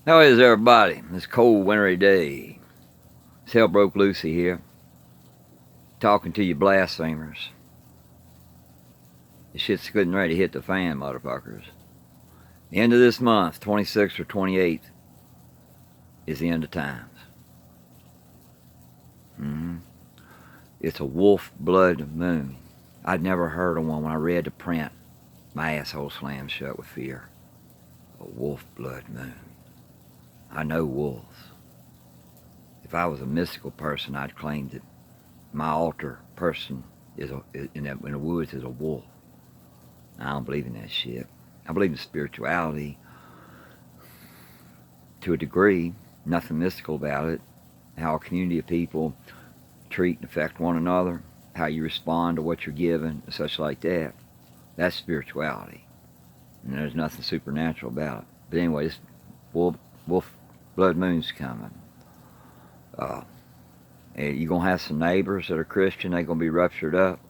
How is everybody? This cold, wintry day. It's Hell Broke Lucy here, talking to you blasphemers. The shit's getting ready to hit the fan, motherfuckers. The end of this month, 26th or 28th, is the end of times. It's a wolf blood moon. I'd never heard of one. When I read the print, my asshole slammed shut with fear. A wolf blood moon. I know wolves. If I was a mystical person, I'd claim that my altar person in the woods is a wolf. I don't believe in that shit. I believe in spirituality to a degree. Nothing mystical about it. How a community of people treat and affect one another. How you respond to what you're given, and such like that. That's spirituality. And there's nothing supernatural about it. But anyway, this wolf blood moon's coming. You're going to have some neighbors that are Christian. They're going to be ruptured up.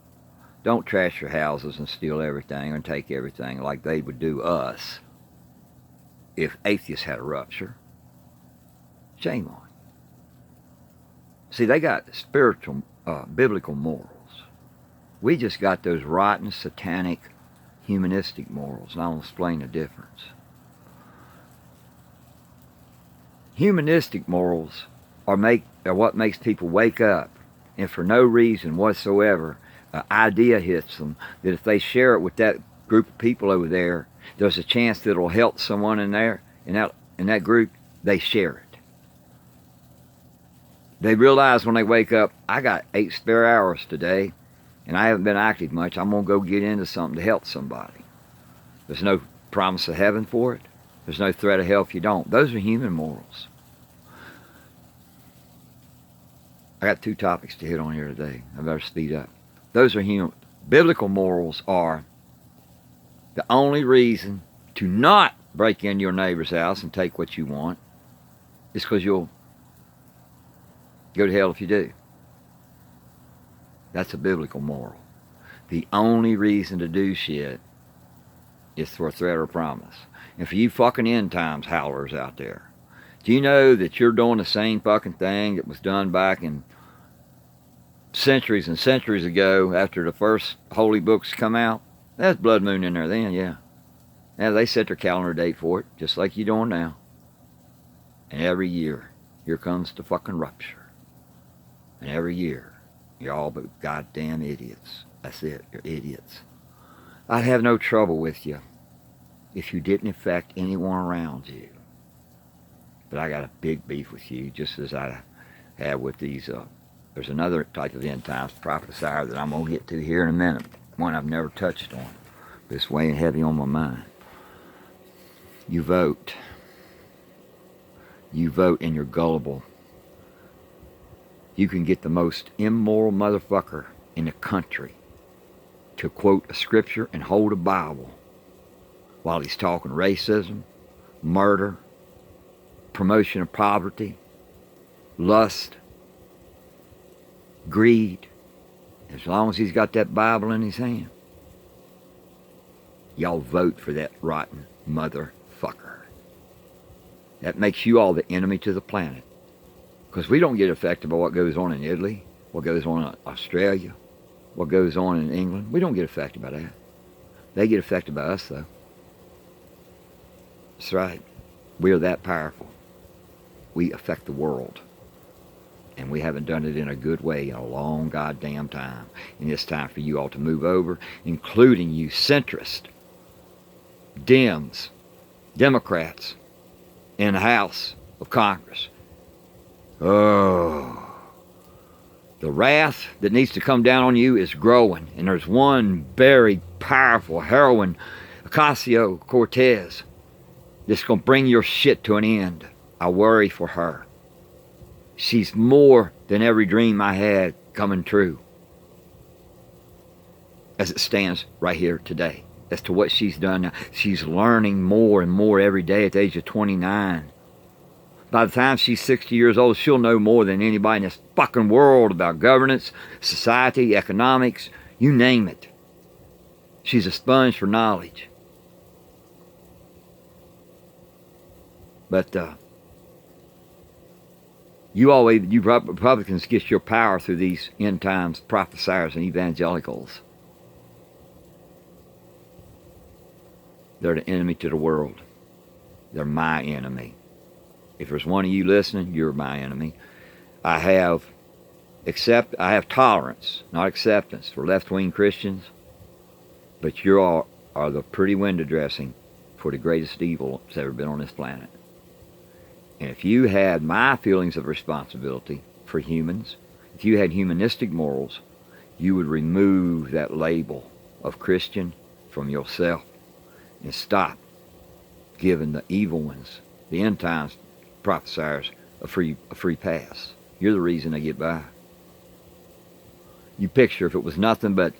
Don't trash your houses and steal everything and take everything like they would do us if atheists had a rupture. Shame on you. See, they got spiritual, biblical morals. We just got those rotten, satanic, humanistic morals, and I'll explain the difference. Humanistic morals are what makes people wake up, and for no reason whatsoever, an idea hits them that if they share it with that group of people over there, there's a chance that it'll help someone in there, in that group, they share it. They realize when they wake up, I got 8 spare hours today, and I haven't been active much. I'm going to go get into something to help somebody. There's no promise of heaven for it. There's no threat of hell if you don't. Those are human morals. I got 2 topics to hit on here today. I better speed up. Those are human. Biblical morals are the only reason to not break into your neighbor's house and take what you want is because you'll go to hell if you do. That's a biblical moral. The only reason to do shit is for a threat or a promise. And for you fucking end times howlers out there, do you know that you're doing the same fucking thing that was done back in centuries and centuries ago after the first holy books come out? There's blood moon in there then, yeah. Yeah, they set their calendar date for it, just like you're doing now. And every year, here comes the fucking rupture. And every year, you're all but goddamn idiots. That's it, you're idiots. I'd have no trouble with you if you didn't affect anyone around you. But I got a big beef with you, just as I have with these. There's another type of end times prophesier that I'm going to get to here in a minute. One I've never touched on, but it's weighing heavy on my mind. You vote. You vote and you're gullible. You can get the most immoral motherfucker in the country to quote a scripture and hold a Bible while he's talking racism, murder, promotion of poverty, lust, greed. As long as he's got that Bible in his hand, y'all vote for that rotten motherfucker. That makes you all the enemy to the planet. Because we don't get affected by what goes on in Italy, what goes on in Australia, what goes on in England. We don't get affected by that. They get affected by us, though. That's right. We are that powerful. We affect the world. And we haven't done it in a good way in a long goddamn time. And it's time for you all to move over, including you centrist, Dems, Democrats in the House of Congress. Oh, the wrath that needs to come down on you is growing. And there's one very powerful heroine, Ocasio-Cortez, that's going to bring your shit to an end. I worry for her. She's more than every dream I had coming true as it stands right here today. As to what she's done now. She's learning more and more every day at the age of 29. By the time she's 60 years old, she'll know more than anybody in this fucking world about governance, society, economics, you name it. She's a sponge for knowledge. But you Republicans get your power through these end times prophesiers and evangelicals. They're the enemy to the world. They're my enemy. If there's one of you listening, you're my enemy. I have tolerance, not acceptance, for left-wing Christians, but you all are the pretty window dressing for the greatest evil that's ever been on this planet. And if you had my feelings of responsibility for humans, if you had humanistic morals, you would remove that label of Christian from yourself and stop giving the evil ones, the end times prophesiers, a free pass. You're the reason they get by. You picture if it was nothing but,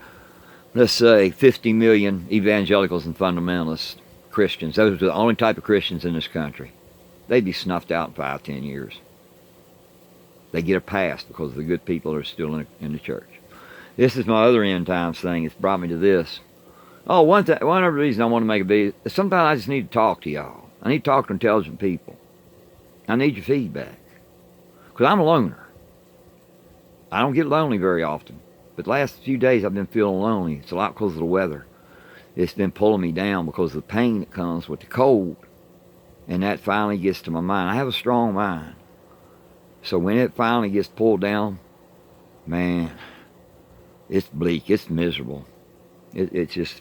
let's say, 50 million evangelicals and fundamentalist Christians. Those are the only type of Christians in this country. They'd be snuffed out in 5-10 years. They get a pass because the good people are still in the church. This is my other end times thing. It's brought me to this. Oh, one other reason I want to make a video is sometimes I just need to talk to y'all. I need to talk to intelligent people. I need your feedback. Because I'm a loner. I don't get lonely very often. But the last few days I've been feeling lonely. It's a lot because of the weather. It's been pulling me down because of the pain that comes with the cold. And that finally gets to my mind. I have a strong mind. So when it finally gets pulled down, man, it's bleak. It's miserable. It's just...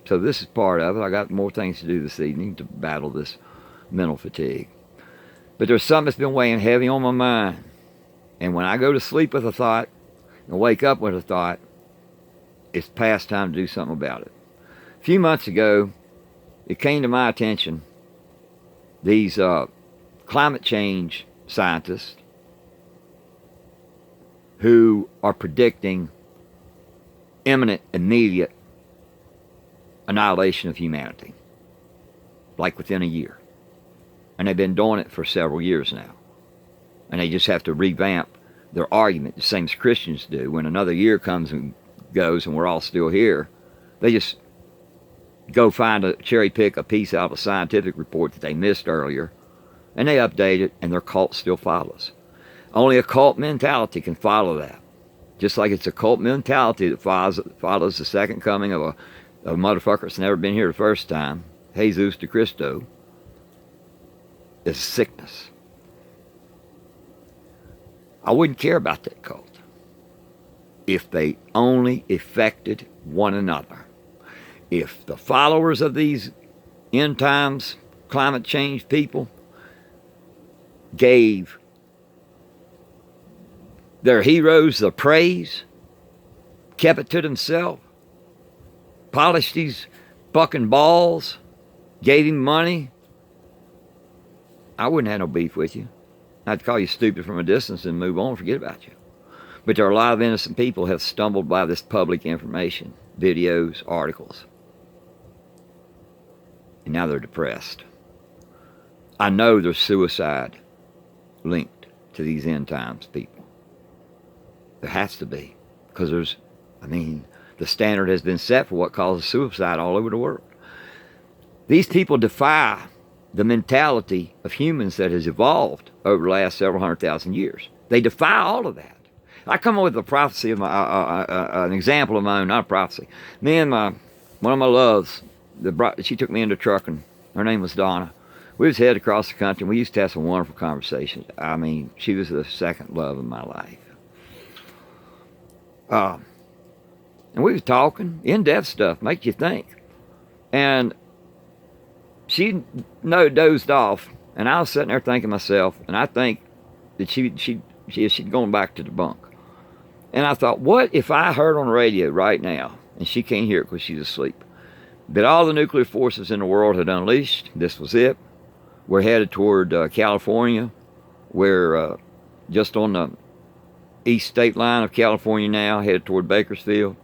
So this is part of it. I got more things to do this evening to battle this mental fatigue. But there's something that's been weighing heavy on my mind. And when I go to sleep with a thought and wake up with a thought, it's past time to do something about it. A few months ago, it came to my attention, these climate change scientists who are predicting imminent, immediate annihilation of humanity, like within a year. And they've been doing it for several years now. And they just have to revamp their argument, the same as Christians do. When another year comes and goes and we're all still here, they just go cherry pick a piece out of a scientific report that they missed earlier, and they update it, and their cult still follows. Only a cult mentality can follow that. Just like it's a cult mentality that follows the second coming of a motherfucker that's never been here the first time, Jesus de Cristo, is sickness. I wouldn't care about that cult if they only affected one another. If the followers of these end times climate change people gave their heroes the praise, kept it to themselves, polished these fucking balls, gave him money, I wouldn't have no beef with you. I'd call you stupid from a distance and move on, forget about you. But there are a lot of innocent people who have stumbled by this public information, videos, articles. And now they're depressed. I know there's suicide linked to these end times people. There has to be. Because the standard has been set for what causes suicide all over the world. These people defy the mentality of humans that has evolved over the last several 100,000 years. They defy all of that. I come up with a prophecy of an example of my own, not a prophecy. Me and one of my loves, she took me into trucking. Her name was Donna. We was headed across the country, and we used to have some wonderful conversations. She was the second love of my life. And we was talking, in-depth stuff, makes you think. And she dozed off, and I was sitting there thinking to myself, and I think that she'd gone back to the bunk. And I thought, what if I heard on the radio right now, and she can't hear it because she's asleep, that all the nuclear forces in the world had unleashed, this was it, we're headed toward California, we're just on the east state line of California now, headed toward Bakersfield.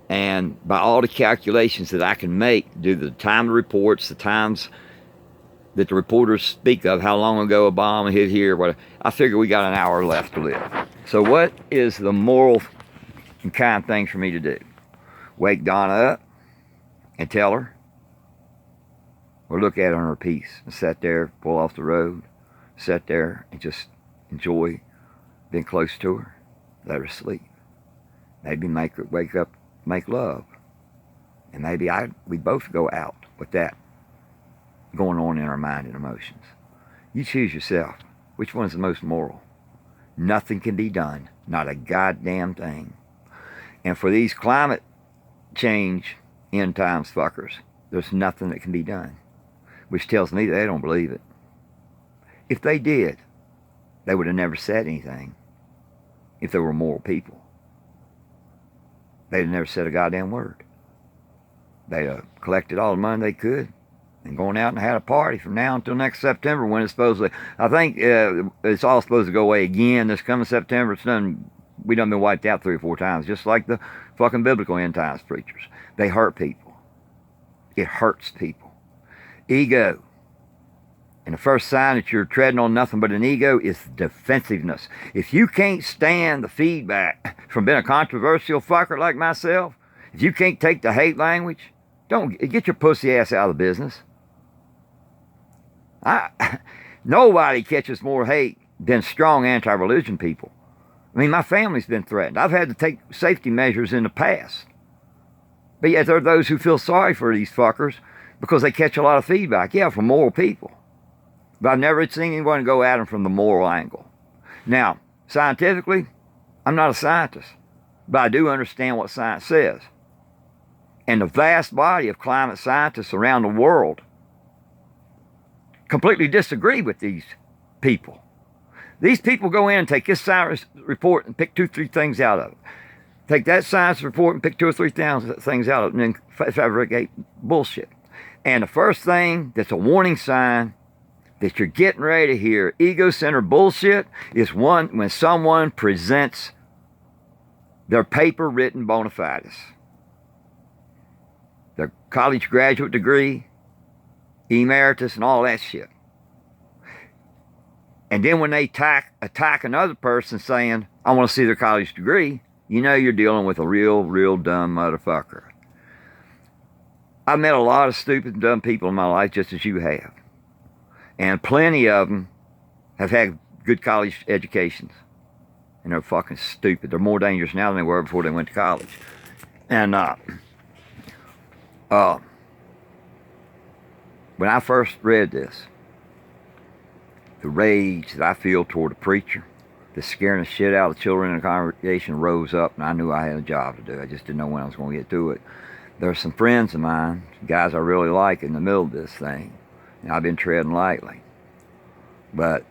And by all the calculations that I can make, due to the time of reports, the times that the reporters speak of, how long ago Obama hit here, whatever, I figure we got an hour left to live. So what is the moral and kind thing for me to do? Wake Donna up and tell her or look at her in her peace and sat there, pull off the road, sat there and just enjoy being close to her, let her sleep. Maybe make her wake up, make love. And maybe we both go out with that going on in our mind and emotions. You choose yourself. Which one's the most moral? Nothing can be done. Not a goddamn thing. And for these climate change end times fuckers, there's nothing that can be done. Which tells me they don't believe it. If they did, they would have never said anything. If they were moral people, they'd have never said a goddamn word. They'd have collected all the money they could and gone out and had a party from now until next September, when it's supposedly, I think it's all supposed to go away again this coming September. We done been wiped out 3 or 4 times, just like the fucking biblical end times preachers. They hurt people. It hurts people. Ego. And the first sign that you're treading on nothing but an ego is defensiveness. If you can't stand the feedback from being a controversial fucker like myself, if you can't take the hate language, don't get your pussy ass out of the business. Nobody catches more hate than strong anti-religion people. I mean, my family's been threatened. I've had to take safety measures in the past. But yet there are those who feel sorry for these fuckers because they catch a lot of feedback. Yeah, from moral people. But I've never seen anyone go at them from the moral angle. Now, scientifically, I'm not a scientist, but I do understand what science says. And the vast body of climate scientists around the world completely disagree with these people. These people go in and take this science report and pick 2 or 3 things out of it. Take that science report and pick 2 or 3 things out of it, and then fabricate bullshit. And the first thing that's a warning sign that you're getting ready to hear ego-centered bullshit is when someone presents their paper-written bona fides, their college graduate degree, emeritus, and all that shit. And then when they attack another person saying, I want to see their college degree, you know you're dealing with a real dumb motherfucker. I've met a lot of stupid and dumb people in my life, just as you have. And plenty of them have had good college educations. And they're fucking stupid. They're more dangerous now than they were before they went to college. And when I first read this, the rage that I feel toward a preacher, the scaring the shit out of the children in the congregation rose up, and I knew I had a job to do. I just didn't know when I was going to get to it. There are some friends of mine, guys I really like, in the middle of this thing. And I've been treading lightly. But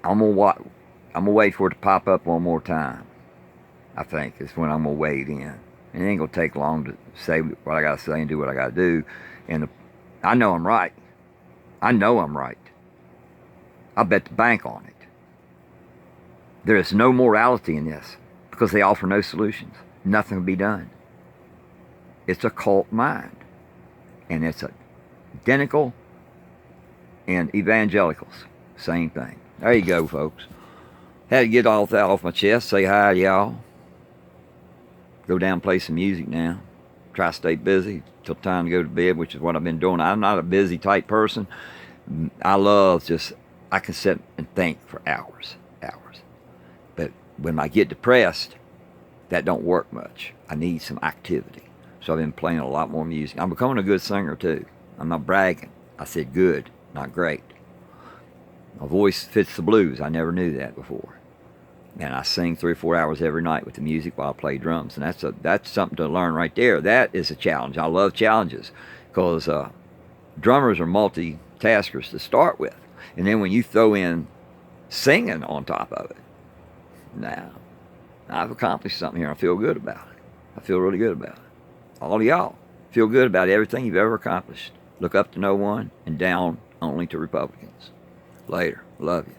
I'm gonna wait for it to pop up one more time. I think is when I'm gonna wade in. And it ain't gonna take long to say what I gotta say and do what I gotta do. And I know I'm right. I know I'm right. I bet the bank on it. There is no morality in this because they offer no solutions. Nothing will be done. It's a cult mind. And it's identical in evangelicals. Same thing. There you go, folks. Had to get all that off my chest. Say hi to y'all. Go down and play some music now. Try to stay busy till time to go to bed, which is what I've been doing. I'm not a busy type person. I can sit and think for hours. But when I get depressed, that don't work much. I need some activity. So I've been playing a lot more music. I'm becoming a good singer too. I'm not bragging. I said good, not great. My voice fits the blues. I never knew that before. And I sing 3 or 4 hours every night with the music while I play drums. And that's something to learn right there. That is a challenge. I love challenges because drummers are multitaskers to start with. And then when you throw in singing on top of it, now I've accomplished something here. I feel good about it. I feel really good about it. All of y'all feel good about everything you've ever accomplished. Look up to no one and down only to Republicans. Later. Love you.